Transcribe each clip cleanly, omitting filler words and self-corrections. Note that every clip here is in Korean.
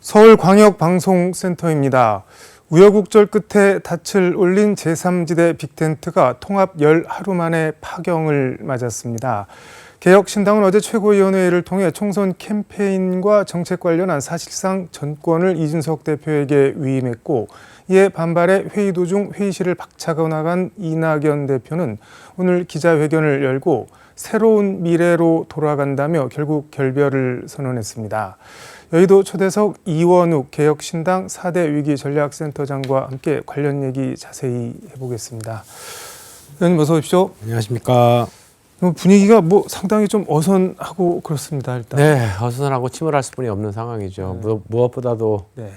서울광역방송센터입니다. 우여곡절 끝에 닻을 올린 제3지대 빅텐트가 통합 열 하루 만에 파경을 맞았습니다. 개혁신당은 어제 최고위원회를 통해 총선 캠페인과 정책 관련한 사실상 전권을 이준석 대표에게 위임했고, 이에 반발해 회의 도중 회의실을 박차고 나간 이낙연 대표는 오늘 기자회견을 열고 새로운 미래로 돌아간다며 결국 결별을 선언했습니다. 여의도 초대석 이원욱 개혁신당 4대 위기전략센터장과 함께 관련 얘기 자세히 해보겠습니다. 의원님 어서 오십시오. 안녕하십니까. 분위기가 상당히 좀 어선하고 그렇습니다. 일단. 네, 어선하고 침울할 수뿐이 없는 상황이죠. 네. 무엇보다도 네.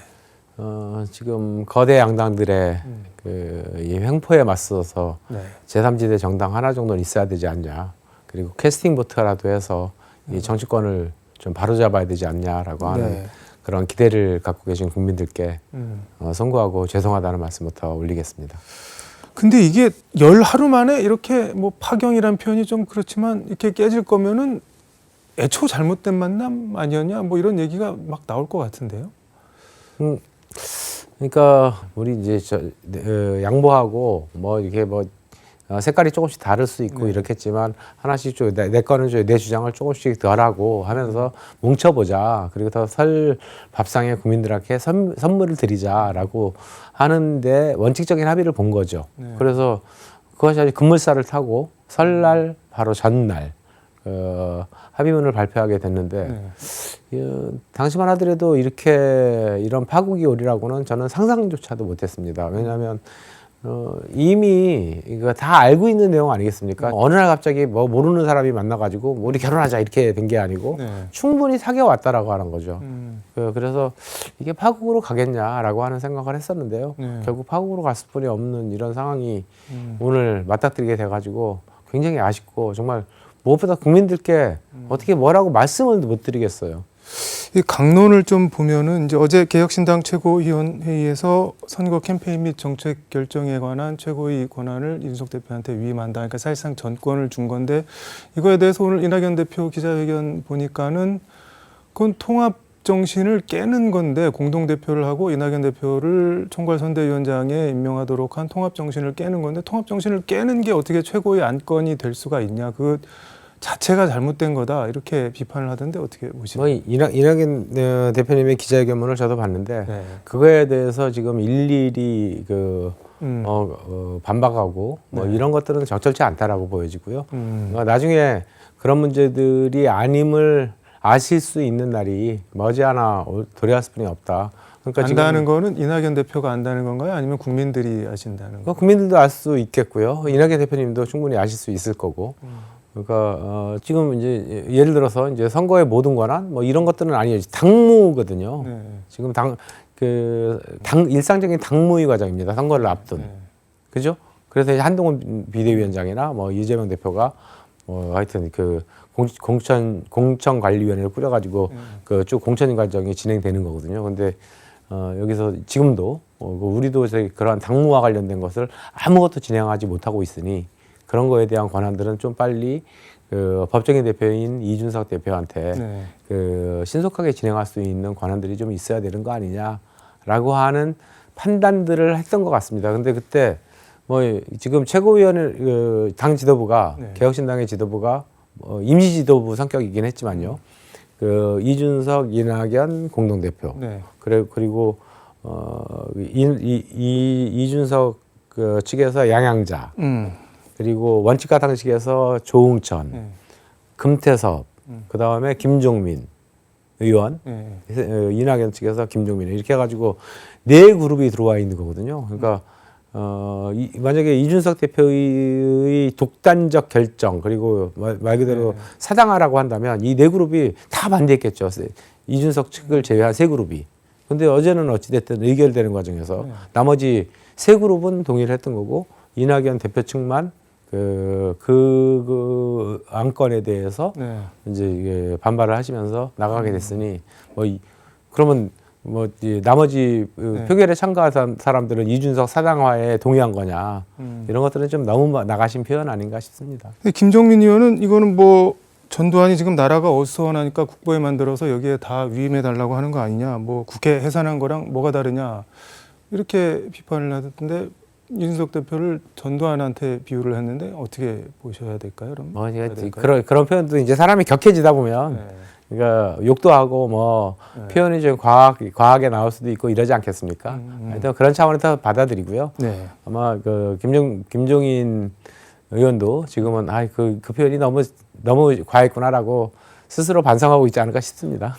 지금 거대 양당들의 이 횡포에 맞서서 네. 제3지대 정당 하나 정도는 있어야 되지 않냐. 그리고 캐스팅 보트라도 해서 이 정치권을 좀 바로잡아야 되지 않냐라고 하는 네. 그런 기대를 갖고 계신 국민들께 송구하고 죄송하다는 말씀부터 올리겠습니다. 근데 이게 열 하루 만에 이렇게 파경이란 표현이 좀 그렇지만 이렇게 깨질 거면은 애초 잘못된 만남 아니었냐 이런 얘기가 막 나올 것 같은데요. 그러니까 우리 이제 양보하고 이렇게 색깔이 조금씩 다를 수 있고 네. 이렇겠지만 하나씩 좀 내 거는 내 주장을 조금씩 덜하고 하면서 뭉쳐보자. 그리고 더 설 밥상에 국민들에게 선물을 드리자라고 하는데 원칙적인 합의를 본 거죠. 네. 그래서 그것이 아주 급물살을 타고 설날 바로 전날 합의문을 발표하게 됐는데 당시만 하더라도 이런 파국이 오리라고는 저는 상상조차도 못했습니다. 왜냐하면 이미 이거 다 알고 있는 내용 아니겠습니까? 어느 날 갑자기 모르는 사람이 만나가지고 우리 결혼하자 이렇게 된 게 아니고 네. 충분히 사귀어 왔다라고 하는 거죠. 그래서 이게 파국으로 가겠냐라고 하는 생각을 했었는데요. 결국 파국으로 갔을 뿐이 없는 이런 상황이 오늘 맞닥뜨리게 돼가지고 굉장히 아쉽고 정말 무엇보다 국민들께 어떻게 뭐라고 말씀을 못 드리겠어요. 이 강론을 좀 보면은 이제 어제 개혁신당 최고위원회의에서 선거 캠페인 및 정책 결정에 관한 최고위 권한을 이준석 대표한테 위임한다. 그러니까 사실상 전권을 준 건데 이거에 대해서 오늘 이낙연 대표 기자회견 보니까는 그건 통합 정신을 깨는 건데 공동대표를 하고 이낙연 대표를 총괄선대위원장에 임명하도록 한 통합 정신을 깨는 건데 통합 정신을 깨는 게 어떻게 최고의 안건이 될 수가 있냐. 그 자체가 잘못된 거다 이렇게 비판을 하던데 어떻게 보시나요? 이낙연 대표님의 기자회견문을 저도 봤는데 네. 그거에 대해서 지금 일일이 반박하고 네. 이런 것들은 적절치 않다라고 보여지고요. 나중에 그런 문제들이 아님을 아실 수 있는 날이 머지않아 도래할 뿐이 없다. 그러니까 안다는 거는 이낙연 대표가 안다는 건가요? 아니면 국민들이 아신다는 건가요? 국민들도 알 수 있겠고요. 이낙연 대표님도 충분히 아실 수 있을 거고. 그러니까 지금 이제 예를 들어서 이제 선거의 모든 권한 이런 것들은 아니에요. 당무거든요. 네. 지금 일상적인 당무의 과정입니다. 선거를 앞둔. 네. 그죠? 그래서 이제 한동훈 비대위원장이나 이재명 대표가 하여튼 공천관리위원회를 꾸려가지고 쭉 공천 과정이 진행되는 거거든요. 근데 여기서 지금도 우리도 그러한 당무와 관련된 것을 아무것도 진행하지 못하고 있으니 그런 거에 대한 권한들은 좀 빨리 법정의 대표인 이준석 대표한테 네. 신속하게 진행할 수 있는 권한들이 좀 있어야 되는 거 아니냐라고 하는 판단들을 했던 것 같습니다. 근데 그때 지금 최고위원회 당 지도부가 네. 개혁신당의 지도부가 임시 지도부 성격이긴 했지만요. 이준석, 이낙연 공동대표 네. 그리고 이준석 측에서 양양자 그리고 원칙가당 측에서 조응천, 금태섭, 그 다음에 김종민 의원, 이낙연 측에서 김종민 이렇게 해가지고 4그룹이 들어와 있는 거거든요. 그러니까 만약에 이준석 대표의 독단적 결정 그리고 말 그대로 사당하라고 한다면 이 4그룹이 다 반대했겠죠. 이준석 측을 제외한 3그룹이. 근데 어제는 어찌됐든 의결되는 과정에서 나머지 3그룹은 동의를 했던 거고 이낙연 대표 측만 그 안건에 대해서 이제 이게 반발을 하시면서 나가게 됐으니 그러면 나머지 표결에 참가한 사람들은 이준석 사당화에 동의한 거냐 이런 것들은 좀 너무 나가신 표현 아닌가 싶습니다. 김종민 의원은 이거는 전두환이 지금 나라가 어수선하니까 국보에 만들어서 여기에 다 위임해 달라고 하는 거 아니냐, 뭐 국회 해산한 거랑 뭐가 다르냐 이렇게 비판을 하던데 이준석 대표를 전두환한테 비유를 했는데 어떻게 보셔야 될까요? 그럼 뭐 해야 될까요? 그런 표현도 이제 사람이 격해지다 보면 네. 그러니까 욕도 하고 뭐 네. 표현이 좀 과하게 나올 수도 있고 이러지 않겠습니까? 하여튼 그런 차원에서 받아들이고요. 네. 아마 그 김종인 의원도 지금은 그 표현이 너무 과했구나라고 스스로 반성하고 있지 않을까 싶습니다.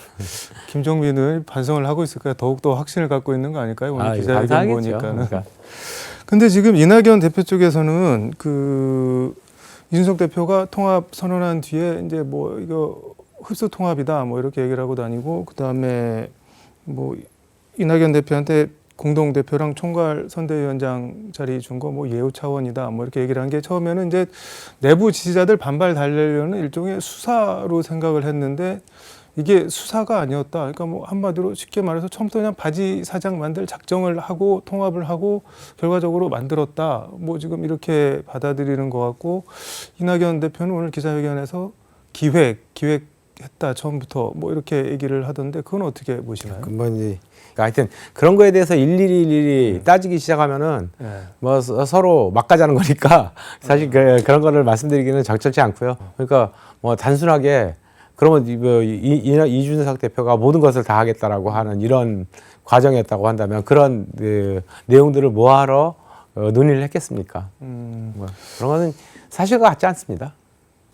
김종민은 반성을 하고 있을까요? 더욱더 확신을 갖고 있는 거 아닐까요? 오늘 기자회견 반성하겠죠. 보니까는. 그러니까. 근데 지금 이낙연 대표 쪽에서는 그 이준석 대표가 통합 선언한 뒤에 이제 뭐 이거 흡수 통합이다 뭐 이렇게 얘기를 하고 다니고, 그다음에 뭐 이낙연 대표한테 공동 대표랑 총괄 선대위원장 자리 준 거 뭐 예우 차원이다 뭐 이렇게 얘기를 한 게 처음에는 이제 내부 지지자들 반발 달래려는 일종의 수사로 생각을 했는데 이게 수사가 아니었다. 그러니까 뭐 한마디로 쉽게 말해서 처음부터 그냥 바지 사장 만들 작정을 하고 통합을 하고 결과적으로 만들었다. 뭐 지금 이렇게 받아들이는 것 같고, 이낙연 대표는 오늘 기자회견에서 기획했다 처음부터 뭐 이렇게 얘기를 하던데 그건 어떻게 보시나요? 그러니까 하여튼 그런 거에 대해서 일일이 따지기 시작하면은 네. 뭐 서로 막가자는 거니까 사실 그런 거를 말씀드리기는 적절치 않고요. 그러니까 뭐 단순하게 그러면 이준석 대표가 모든 것을 다 하겠다라고 하는 이런 과정이었다고 한다면 그런 내용들을 뭐하러 논의를 했겠습니까? 뭐 그런 거는 사실과 같지 않습니다.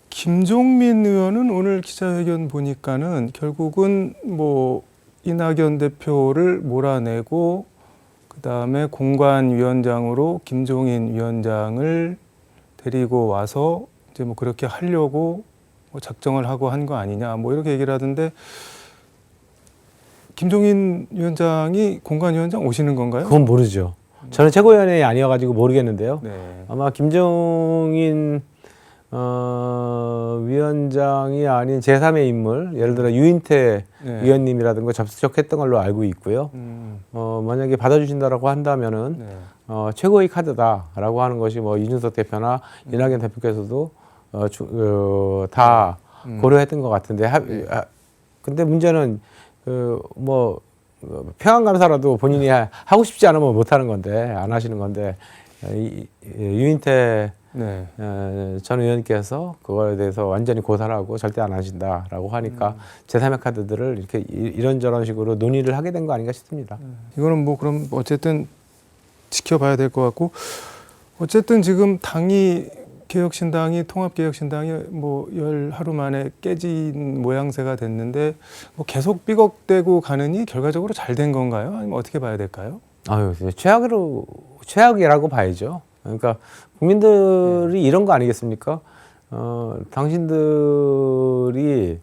김종민 의원은 오늘 기자회견 보니까는 결국은 뭐 이낙연 대표를 몰아내고 그다음에 공관위원장으로 김종인 위원장을 데리고 와서 이제 뭐 그렇게 하려고 뭐 작정을 하고 한 거 아니냐 뭐 이렇게 얘기를 하던데, 김종인 위원장이 공관위원장 오시는 건가요? 그건 모르죠. 저는 최고위원회 아니어가지고 모르겠는데요. 네. 아마 김종인 위원장이 아닌 제3의 인물, 예를 들어 유인태 네. 위원님이라든가 접촉했던 걸로 알고 있고요. 만약에 받아주신다라고 한다면은 네. 최고의 카드다라고 하는 것이 뭐 이준석 대표나 이낙연 대표께서도 다 고려했던 것 같은데, 근데 문제는 평안감사라도 본인이 하고 싶지 않으면 못 하는 건데 안 하시는 건데, 유인태 네. 전 의원께서 그거에 대해서 완전히 고사하고 절대 안 하신다라고 하니까 제3의 카드들을 이렇게 이런저런 식으로 논의를 하게 된 거 아닌가 싶습니다. 이거는 뭐 그럼 어쨌든 지켜봐야 될 것 같고, 어쨌든 지금 개혁신당이 통합개혁신당이 뭐 열 하루 만에 깨진 모양새가 됐는데 뭐 계속 삐걱대고 가느니 결과적으로 잘 된 건가요? 아니면 어떻게 봐야 될까요? 최악이라고 봐야죠. 그러니까 국민들이 이런 거 아니겠습니까? 당신들이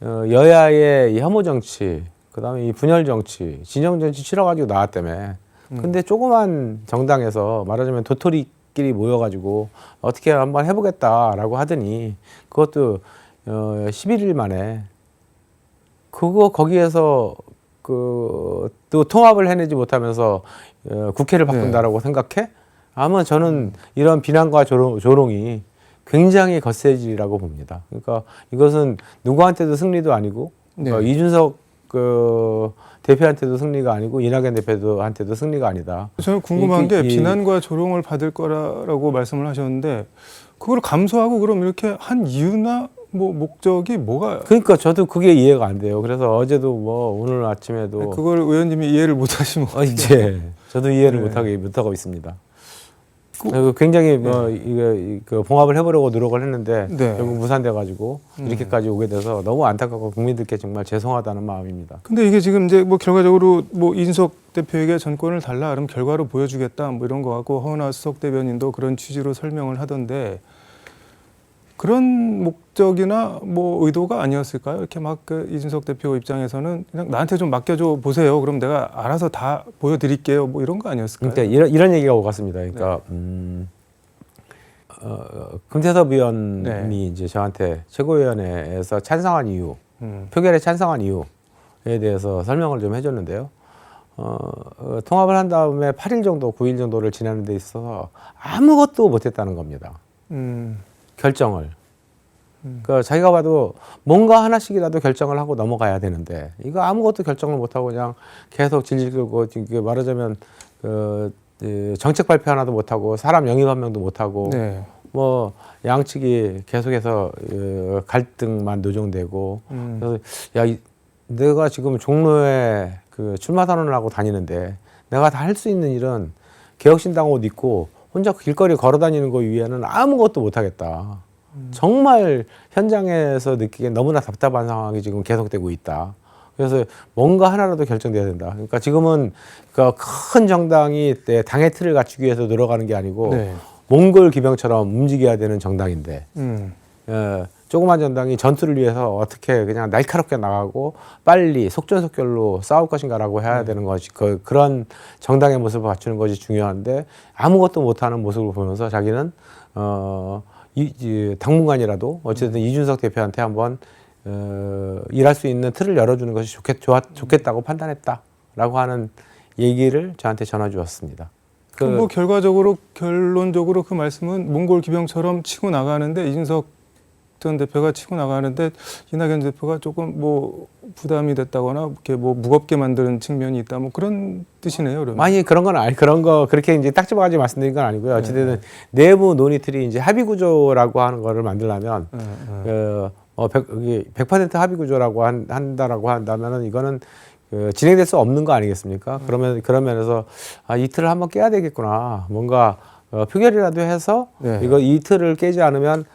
여야의 이 혐오 정치, 그다음에 이 분열 정치, 진영 정치 치러가지고 나왔다며. 근데 조그만 정당에서 말하자면 도토리끼리 모여가지고 어떻게 한번 해보겠다라고 하더니 그것도 11일 만에 거기에서 또 통합을 해내지 못하면서 국회를 바꾼다라고 생각해? 아마 저는 이런 비난과 조롱이 굉장히 거세지라고 봅니다. 그러니까 이것은 누구한테도 승리도 아니고, 이준석 대표한테도 승리가 아니고 이낙연 대표한테도 승리가 아니다. 저는 궁금한 게 비난과 조롱을 받을 거라고 말씀을 하셨는데 그걸 감수하고 그럼 이렇게 한 이유나 뭐 목적이 뭐가? 그러니까 저도 그게 이해가 안 돼요. 그래서 어제도 뭐 오늘 아침에도 그걸 의원님이 이해를 못 하시면 이제 저도 이해를 못하고 있습니다. 굉장히 이거 봉합을 해보려고 노력을 했는데 결국 무산돼가지고 이렇게까지 오게 돼서 너무 안타깝고 국민들께 정말 죄송하다는 마음입니다. 근데 이게 지금 이제 뭐 결과적으로 뭐 이준석 대표에게 전권을 달라 그럼 결과로 보여주겠다 뭐 이런 거 같고, 허은하 수석 대변인도 그런 취지로 설명을 하던데 그런 목적이나 뭐 의도가 아니었을까요? 이렇게 막 이준석 대표 입장에서는 그냥 나한테 좀 맡겨줘 보세요. 그럼 내가 알아서 다 보여드릴게요. 뭐 이런 거 아니었을까요? 그러니까 이런 얘기가 오갔습니다. 그러니까 금태섭 의원이 이제 저한테 최고위원회에서 찬성한 이유, 표결에 찬성한 이유에 대해서 설명을 좀 해줬는데요. 통합을 한 다음에 8일 정도, 9일 정도를 지나는 데 있어서 아무것도 못했다는 겁니다. 결정을. 그러니까 자기가 봐도 뭔가 하나씩이라도 결정을 하고 넘어가야 되는데 이거 아무것도 결정을 못하고 그냥 계속 질질 끌고 말하자면 정책 발표 하나도 못하고 사람 영입 한 명도 못하고 네. 뭐 양측이 계속해서 갈등만 노정되고 그래서 내가 지금 종로에 출마 선언을 하고 다니는데 내가 다 할 수 있는 일은 개혁신당 옷 입고 혼자 길거리 걸어 다니는 거 위에는 아무것도 못 하겠다. 정말 현장에서 느끼기엔 너무나 답답한 상황이 지금 계속되고 있다. 그래서 뭔가 하나라도 결정돼야 된다. 그러니까 지금은 그 큰 정당이 당의 틀을 갖추기 위해서 노력하는 게 아니고 네. 몽골 기병처럼 움직여야 되는 정당인데 조그만 정당이 전투를 위해서 어떻게 그냥 날카롭게 나가고 빨리 속전속결로 싸울 것인가라고 해야 되는 것이 그런 정당의 모습을 갖추는 것이 중요한데 아무것도 못하는 모습을 보면서 자기는 당분간이라도 어쨌든 이준석 대표한테 한번 일할 수 있는 틀을 열어주는 것이 좋겠다고 판단했다라고 하는 얘기를 저한테 전화 주었습니다. 뭐 결론적으로 그 말씀은 몽골 기병처럼 치고 나가는데 이준석 전 대표가 치고 나가는데 이낙연 대표가 조금 뭐 부담이 됐다거나 이렇게 뭐 무겁게 만드는 측면이 있다 뭐 그런 뜻이네요. 그러면. 아니 그런 건 아니 그런 거 그렇게 이제 딱 집어가지고 말씀드린 건 아니고요. 어쨌든 내부 논의 틀이 이제 합의 구조라고 하는 거를 만들려면 100% 합의 구조라고 한다라고 한다면은 이거는 진행될 수 없는 거 아니겠습니까? 그러면 그런 면에서 이 틀을 한번 깨야 되겠구나. 뭔가 표결이라도 해서 이 틀을 깨지 않으면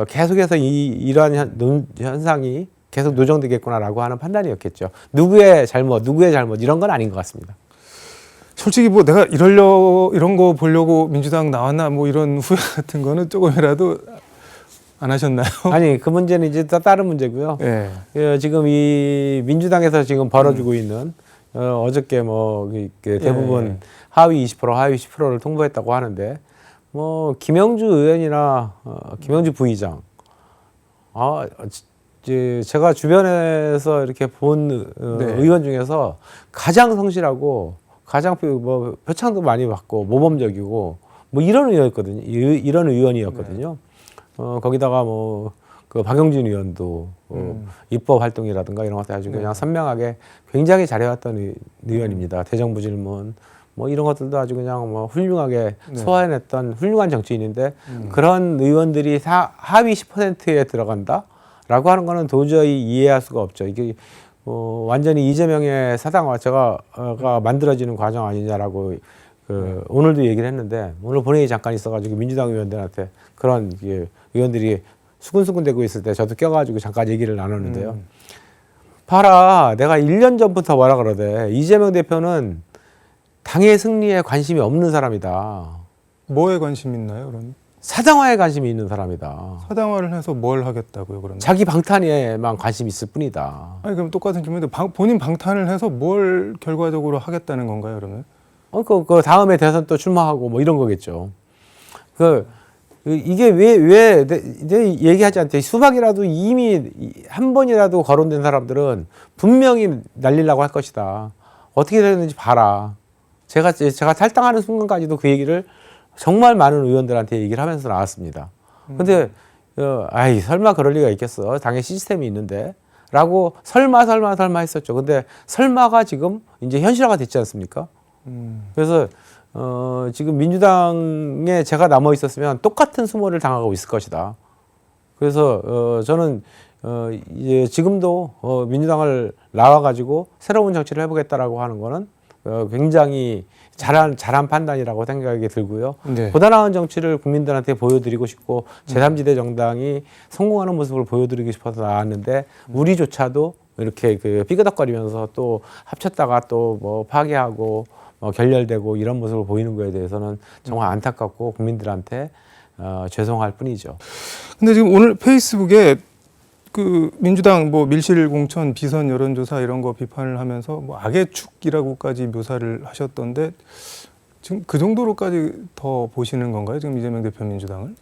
계속해서 이러한 현상이 계속 노정되겠구나라고 하는 판단이었겠죠. 누구의 잘못 이런 건 아닌 것 같습니다. 솔직히 뭐 내가 이런 거 보려고 민주당 나왔나 뭐 이런 후회 같은 거는 조금이라도 안 하셨나요? 아니 그 문제는 이제 또 다른 문제고요. 네. 지금 이 민주당에서 지금 벌어지고 있는 어저께 뭐 대부분 하위 20% 하위 10%를 통보했다고 하는데 뭐 김영주 의원이나 김영주 부의장 제가 주변에서 이렇게 본 의원 중에서 가장 성실하고 가장 뭐 표창도 많이 받고 모범적이고 뭐 이런 의원이었거든요. 이런 의원이었거든요. 거기다가 뭐 그 박영진 의원도 입법 활동이라든가 이런 것들 아주 그냥 선명하게 굉장히 잘해왔던 의원입니다. 대정부 질문 뭐 이런 것들도 아주 그냥 뭐 훌륭하게 소화해냈던 훌륭한 정치인인데 그런 의원들이 하위 10%에 들어간다라고 하는 거는 도저히 이해할 수가 없죠. 이게 완전히 이재명의 사당화 제가 만들어지는 과정 아니냐라고 오늘도 얘기를 했는데 오늘 본회의 잠깐 있어가지고 민주당 의원들한테 그런 의원들이 수군수군대고 있을 때 저도 껴가지고 잠깐 얘기를 나눴는데요. 봐라, 내가 1년 전부터 뭐라 그러대. 이재명 대표는 당의 승리에 관심이 없는 사람이다. 뭐에 관심 있나요, 그럼? 사당화에 관심이 있는 사람이다. 사당화를 해서 뭘 하겠다고요, 그러면? 자기 방탄에만 관심이 있을 뿐이다. 아니 그럼 똑같은 질문인데 본인 방탄을 해서 뭘 결과적으로 하겠다는 건가요, 그러면? 그 다음에 대선 또 출마하고 뭐 이런 거겠죠. 이게 왜 얘기하지 않대. 수박이라도 이미 한 번이라도 거론된 사람들은 분명히 날리려고 할 것이다. 어떻게 되는지 봐라. 제가 탈당하는 순간까지도 그 얘기를 정말 많은 의원들한테 얘기를 하면서 나왔습니다. 근데 설마 그럴 리가 있겠어. 당의 시스템이 있는데. 라고 설마 했었죠. 근데 설마가 지금 이제 현실화가 됐지 않습니까? 그래서 지금 민주당에 제가 남아 있었으면 똑같은 수모를 당하고 있을 것이다. 그래서 저는 이제 지금도 민주당을 나와가지고 새로운 정치를 해보겠다라고 하는 거는 굉장히 잘한 판단이라고 생각이 들고요. 보다 나은 정치를 국민들한테 보여드리고 싶고 제3지대 정당이 성공하는 모습을 보여드리고 싶어서 나왔는데 우리조차도 이렇게 삐그덕거리면서 또 합쳤다가 또 뭐 파괴하고 결렬되고 이런 모습을 보이는 거에 대해서는 정말 안타깝고 국민들한테 죄송할 뿐이죠. 근데 지금 오늘 페이스북에 그 민주당 뭐 밀실 공천 비선 여론조사 이런 거 비판을 하면서 뭐 악의 축이라고까지 묘사를 하셨던데 지금 그 정도로까지 더 보시는 건가요? 지금 이재명 대표 민주당을?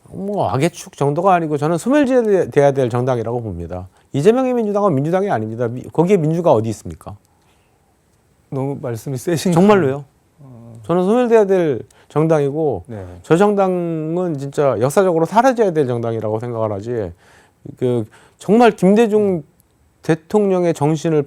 뭐 악의 축 정도가 아니고 저는 소멸돼야 될 정당이라고 봅니다. 이재명의 민주당은 민주당이 아닙니다. 거기에 민주가 어디 있습니까? 너무 말씀이 세신 정말로요. 저는 소멸돼야 될 정당이고 네. 저 정당은 진짜 역사적으로 사라져야 될 정당이라고 생각을 하지. 그 정말 김대중 대통령의 정신을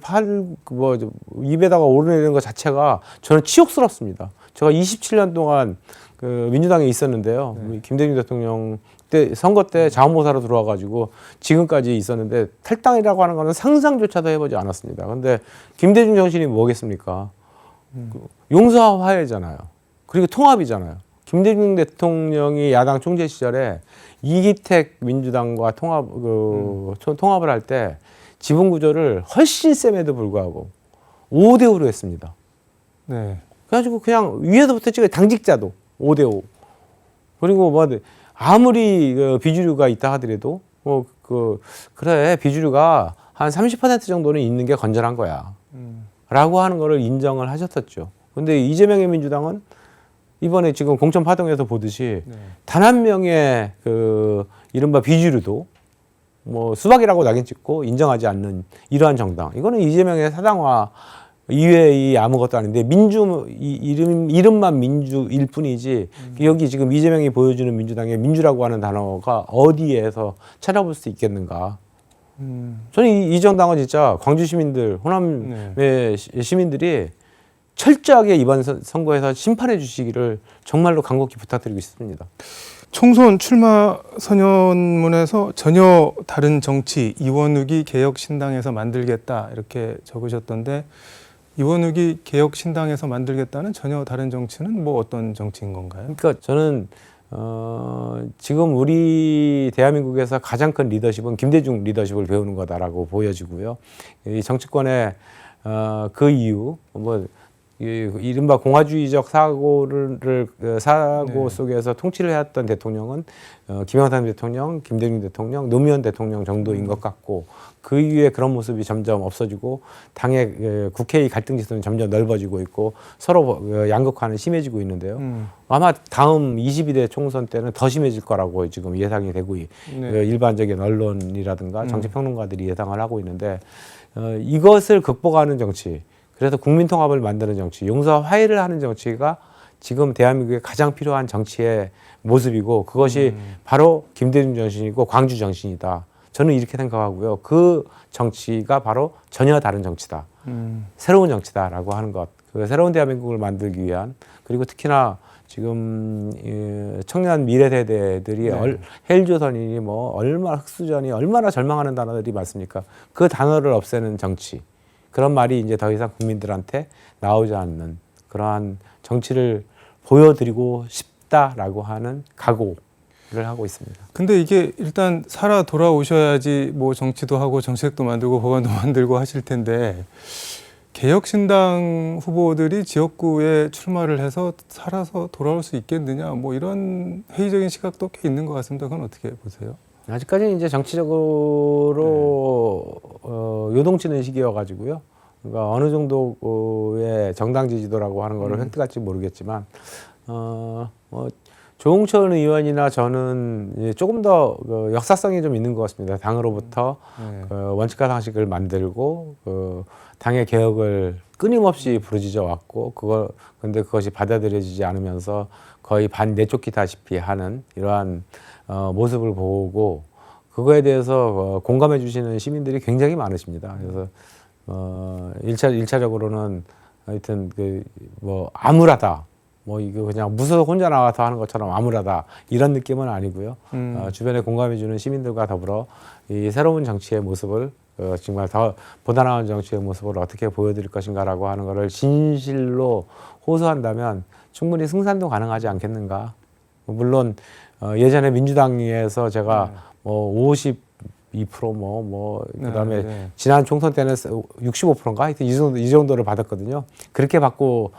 입에다가 오르내리는 것 자체가 저는 치욕스럽습니다. 제가 27년 동안 그 민주당에 있었는데요. 김대중 대통령 때 선거 때 자원봉사로 들어와가지고 지금까지 있었는데 탈당이라고 하는 거는 상상조차도 해보지 않았습니다. 근데 김대중 정신이 뭐겠습니까? 용서와 화해잖아요. 그리고 통합이잖아요. 김대중 대통령이 야당 총재 시절에 이기택 민주당과 통합을 할 때 지분 구조를 훨씬 셈에도 불구하고 5대5로 했습니다. 네. 그래가지고 그냥 위에서부터 찍어 당직자도 5대5. 그리고 뭐 아무리 비주류가 있다 하더라도 그래 비주류가 한 30% 정도는 있는 게 건전한 거야. 라고 하는 거를 인정을 하셨었죠. 근데 이재명의 민주당은 이번에 지금 공천 파동에서 보듯이 단 한 명의 이른바 비주류도 뭐 수박이라고 낙인 찍고 인정하지 않는 이러한 정당. 이거는 이재명의 사당화 이외의 아무것도 아닌데 이름만 민주일 뿐이지 여기 지금 이재명이 보여주는 민주당의 민주라고 하는 단어가 어디에서 찾아볼 수 있겠는가. 저는 이 정당은 진짜 광주 시민들, 호남의 시민들이 철저하게 이번 선거에서 심판해 주시기를 정말로 간곡히 부탁드리고 싶습니다. 총선 출마 선언문에서 전혀 다른 정치 이원욱이 개혁신당에서 만들겠다 이렇게 적으셨던데 이원욱이 개혁신당에서 만들겠다는 전혀 다른 정치는 뭐 어떤 정치인 건가요? 그러니까 저는 지금 우리 대한민국에서 가장 큰 리더십은 김대중 리더십을 배우는 거다라고 보여지고요. 이 정치권의 그 이유 이른바 공화주의적 사고 속에서 통치를 해왔던 대통령은 김영삼 대통령, 김대중 대통령, 노무현 대통령 정도인 것 같고 그 이후에 그런 모습이 점점 없어지고 당의 국회의 갈등 지수는 점점 넓어지고 있고 서로 양극화는 심해지고 있는데요. 아마 다음 22대 총선 때는 더 심해질 거라고 지금 예상이 되고 일반적인 언론이라든가 정치평론가들이 예상을 하고 있는데 이것을 극복하는 정치 그래서 국민통합을 만드는 정치, 용서와 화해를 하는 정치가 지금 대한민국에 가장 필요한 정치의 모습이고 그것이 바로 김대중 정신이고 광주 정신이다. 저는 이렇게 생각하고요. 그 정치가 바로 전혀 다른 정치다. 새로운 정치다라고 하는 것. 그 새로운 대한민국을 만들기 위한 그리고 특히나 지금 청년 미래 세대들이 헬조선이니 뭐 얼마나 흑수전이 얼마나 절망하는 단어들이 많습니까? 그 단어를 없애는 정치. 그런 말이 이제 더 이상 국민들한테 나오지 않는 그러한 정치를 보여드리고 싶다라고 하는 각오를 하고 있습니다. 근데 이게 일단 살아 돌아오셔야지 뭐 정치도 하고 정책도 만들고 법안도 만들고 하실 텐데 개혁신당 후보들이 지역구에 출마를 해서 살아서 돌아올 수 있겠느냐 뭐 이런 회의적인 시각도 꽤 있는 것 같습니다. 그건 어떻게 보세요? 아직까지는 이제 정치적으로 요동치는 시기여가지고요. 그러니까 어느 정도의 정당 지지도라고 하는 거를 획득할지 모르겠지만 조홍천 의원이나 저는 조금 더 역사성이 좀 있는 것 같습니다. 당으로부터 원칙과 상식을 만들고 당의 개혁을 끊임없이 부르짖어 왔고 근데 그것이 받아들여지지 않으면서 거의 내쫓기다시피 하는 이러한 모습을 보고 그거에 대해서 공감해 주시는 시민들이 굉장히 많으십니다. 그래서 1차적으로는 하여튼 암울하다. 뭐 이거 그냥 무서워 혼자 나와서 하는 것처럼 암울하다. 이런 느낌은 아니고요. 주변에 공감해 주는 시민들과 더불어 이 새로운 정치의 모습을 정말 더 보다 나은 정치의 모습을 어떻게 보여드릴 것인가라고 하는 것을 진실로 호소한다면 충분히 승산도 가능하지 않겠는가. 물론 예전에 민주당에서 제가 52% 그다음에 지난 총선 때는 65%인가 하여튼 이 정도를 받았거든요. 그렇게 받고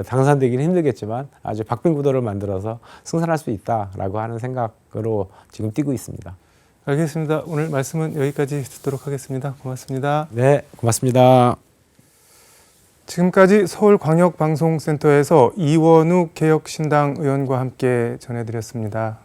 당선되기는 힘들겠지만 아주 박빙 구도를 만들어서 승산할 수 있다라고 하는 생각으로 지금 뛰고 있습니다. 알겠습니다. 오늘 말씀은 여기까지 듣도록 하겠습니다. 고맙습니다. 네, 고맙습니다. 지금까지 서울광역방송센터에서 이원욱 개혁신당 의원과 함께 전해드렸습니다.